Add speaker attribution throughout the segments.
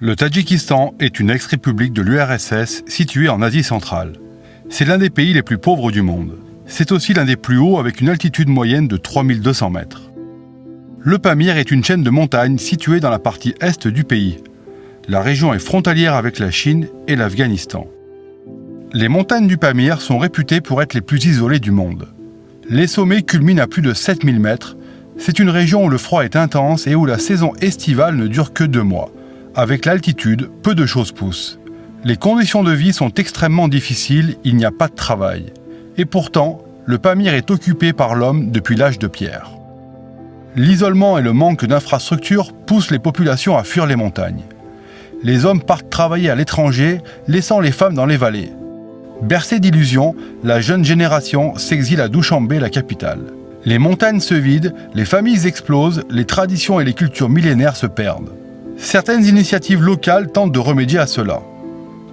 Speaker 1: Le Tadjikistan est une ex-république de l'URSS située en Asie centrale. C'est l'un des pays les plus pauvres du monde. C'est aussi l'un des plus hauts avec une altitude moyenne de 3200 mètres. Le Pamir est une chaîne de montagnes située dans la partie est du pays. La région est frontalière avec la Chine et l'Afghanistan. Les montagnes du Pamir sont réputées pour être les plus isolées du monde. Les sommets culminent à plus de 7000 mètres. C'est une région où le froid est intense et où la saison estivale ne dure que 2 mois. Avec l'altitude, peu de choses poussent. Les conditions de vie sont extrêmement difficiles, il n'y a pas de travail. Et pourtant, le Pamir est occupé par l'homme depuis l'âge de pierre. L'isolement et le manque d'infrastructures poussent les populations à fuir les montagnes. Les hommes partent travailler à l'étranger, laissant les femmes dans les vallées. Bercée d'illusions, la jeune génération s'exile à Douchanbé, la capitale. Les montagnes se vident, les familles explosent, les traditions et les cultures millénaires se perdent. Certaines initiatives locales tentent de remédier à cela.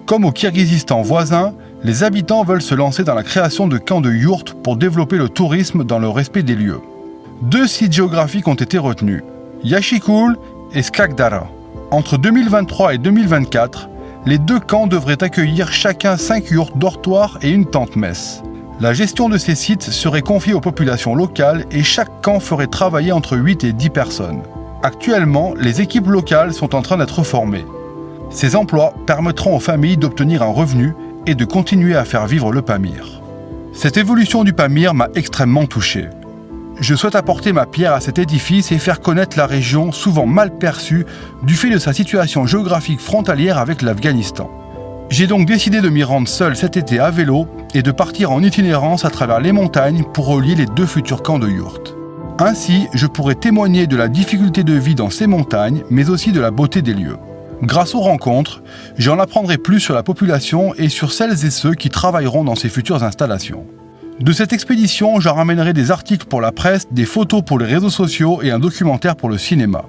Speaker 1: Comme au Kirghizistan voisin, les habitants veulent se lancer dans la création de camps de yourtes pour développer le tourisme dans le respect des lieux. 2 sites géographiques ont été retenus, Yashikul et Skagdara. Entre 2023 et 2024, les 2 camps devraient accueillir chacun 5 yourtes dortoirs et une tente-messe. La gestion de ces sites serait confiée aux populations locales et chaque camp ferait travailler entre 8 et 10 personnes. Actuellement, les équipes locales sont en train d'être formées. Ces emplois permettront aux familles d'obtenir un revenu et de continuer à faire vivre le Pamir. Cette évolution du Pamir m'a extrêmement touché. Je souhaite apporter ma pierre à cet édifice et faire connaître la région souvent mal perçue du fait de sa situation géographique frontalière avec l'Afghanistan. J'ai donc décidé de m'y rendre seul cet été à vélo et de partir en itinérance à travers les montagnes pour relier les 2 futurs camps de yourtes. Ainsi, je pourrai témoigner de la difficulté de vie dans ces montagnes, mais aussi de la beauté des lieux. Grâce aux rencontres, j'en apprendrai plus sur la population et sur celles et ceux qui travailleront dans ces futures installations. De cette expédition, j'en ramènerai des articles pour la presse, des photos pour les réseaux sociaux et un documentaire pour le cinéma.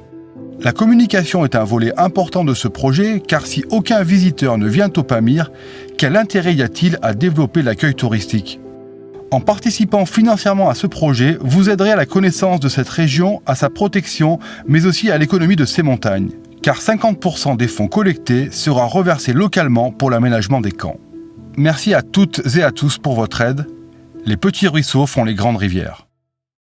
Speaker 1: La communication est un volet important de ce projet, car si aucun visiteur ne vient au Pamir, quel intérêt y a-t-il à développer l'accueil touristique ? En participant financièrement à ce projet, vous aiderez à la connaissance de cette région, à sa protection, mais aussi à l'économie de ces montagnes, car 50% des fonds collectés sera reversés localement pour l'aménagement des camps. Merci à toutes et à tous pour votre aide. Les petits ruisseaux font les grandes rivières.